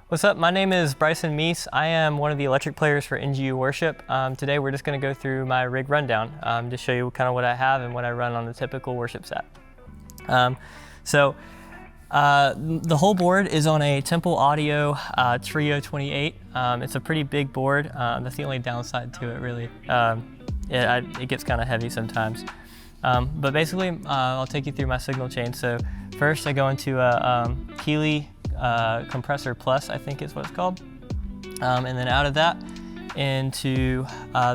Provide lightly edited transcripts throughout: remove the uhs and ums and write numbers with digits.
What's up? My name is Bryson Meece. I am one of the electric players for NGU Worship. Today we're just going to go through my rig rundown to show you kind of what I have and what I run on the typical worship set. The whole board is on a Temple Audio Trio 28. It's a pretty big board. That's the only downside to it, really. It gets kind of heavy sometimes. But basically, I'll take you through my signal chain. So first I go into a Keeley Compressor Plus, I think is what it's called. And then out of that into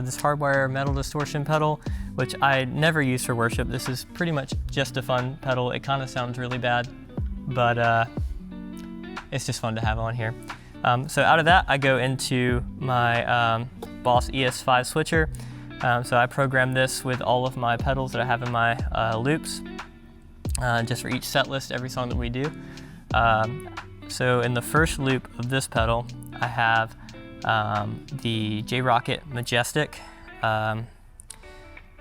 this hardwire metal distortion pedal, which I never use for worship. This is pretty much just a fun pedal. It kind of sounds really bad, but it's just fun to have on here. So out of that, I go into my Boss ES5 switcher. So I program this with all of my pedals that I have in my loops, just for each set list, every song that we do. So in the first loop of this pedal, I have the J-Rocket Majestic. That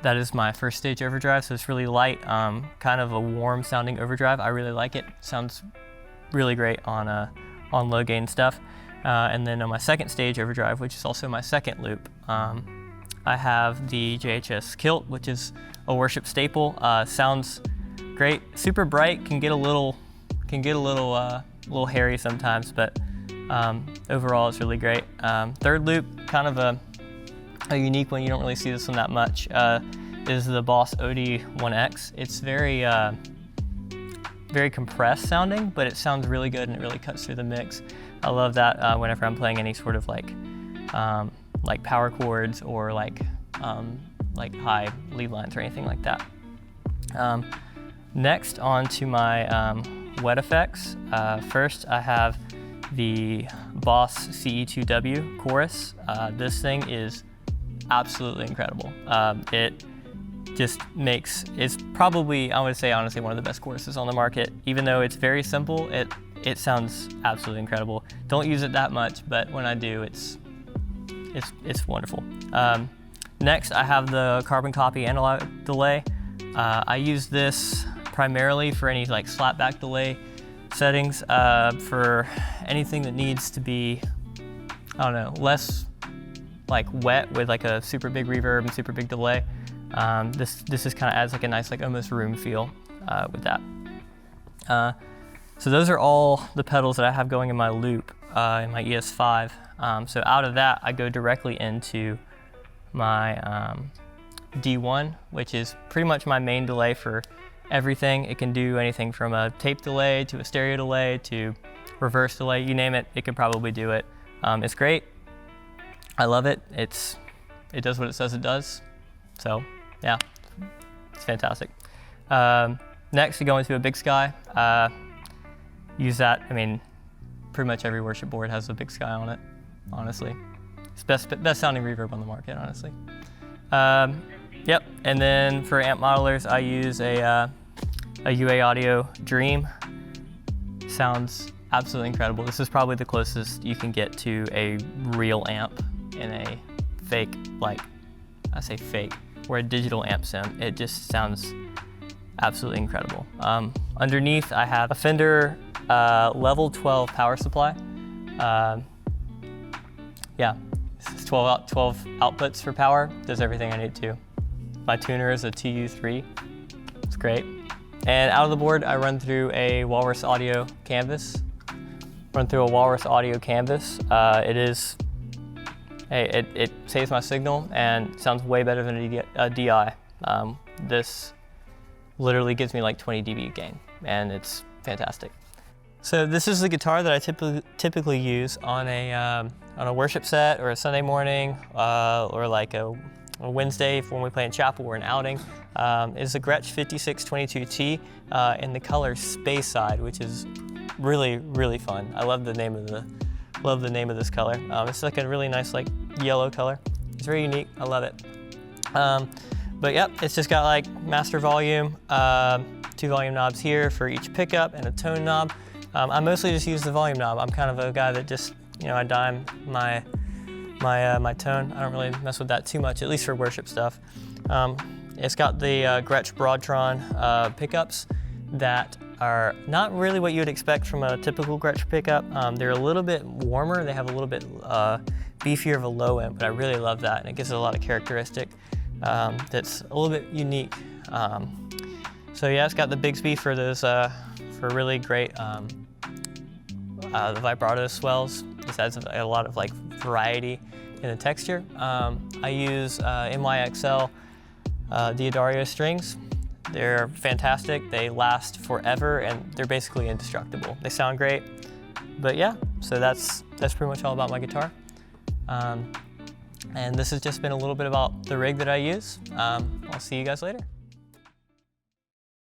is my first stage overdrive, so it's really light, kind of a warm sounding overdrive. I really like it. Sounds really great on low gain stuff. And then on my second stage overdrive, which is also my second loop, I have the JHS Kilt, which is a worship staple. Sounds great, super bright, can get a little hairy sometimes, but overall it's really great. Third loop, kind of a unique one, you don't really see this one that much, is the Boss OD1X. It's very compressed sounding, but it sounds really good and it really cuts through the mix. I love that whenever I'm playing any sort of like power chords or like high lead lines or anything like that. Next, on to my wet effects. First, I have the Boss CE2W chorus. This thing is absolutely incredible. It just makes, it's probably, I would say honestly, one of the best choruses on the market. Even though it's very simple, it sounds absolutely incredible. Don't use it that much, but when I do, it's wonderful. Next, I have the carbon copy analog delay. I use this primarily for any like slapback delay settings, for anything that needs to be, I don't know, less like wet with like a super big reverb and super big delay. This just kind of adds like a nice, like almost room feel with that. So those are all the pedals that I have going in my loop in my ES5. So out of that, I go directly into my D1, which is pretty much my main delay for everything. It can do anything from a tape delay to a stereo delay to reverse delay, you name it, it could probably do it. It's great. I love it. It does what it says it does. So yeah, it's fantastic. Next, we go into a Big Sky. Use that, I mean, pretty much every worship board has a Big Sky on it, honestly. It's best sounding reverb on the market, honestly. Yep, and then for amp modelers, I use a UA Audio Dream. Sounds absolutely incredible. This is probably the closest you can get to a real amp in a fake, like, I say fake, or a digital amp sim. It just sounds absolutely incredible. Underneath, I have a Fender level 12 power supply. Yeah, it's 12 outputs for power, does everything I need to. My tuner is a TU3, it's great. And out of the board, I run through a Walrus Audio canvas. It saves my signal and sounds way better than a DI. This literally gives me like 20 dB gain, and it's fantastic. So this is the guitar that I typically use on a worship set or a Sunday morning, or like a Wednesday when we play in chapel or an outing. It's a Gretsch 5622T in the color Space Side, which is really, really fun. I love the name of this color. It's like a really nice like yellow color. It's very unique. I love it. But yep, it's just got like master volume, 2 volume knobs here for each pickup, and a tone knob. I mostly just use the volume knob. I'm kind of a guy that just, I dime my tone. I don't really mess with that too much, at least for worship stuff. It's got the Gretsch Broadtron pickups that are not really what you would expect from a typical Gretsch pickup. They're a little bit warmer. They have a little bit beefier of a low end, but I really love that, and it gives it a lot of characteristic that's a little bit unique. So yeah, it's got the Bigsby for those for really great the vibrato swells. This adds a lot of like variety in the texture. I use MYXL Diodario strings. They're fantastic. They last forever, and they're basically indestructible. They sound great. But yeah, so that's pretty much all about my guitar. And this has just been a little bit about the rig that I use. I'll see you guys later.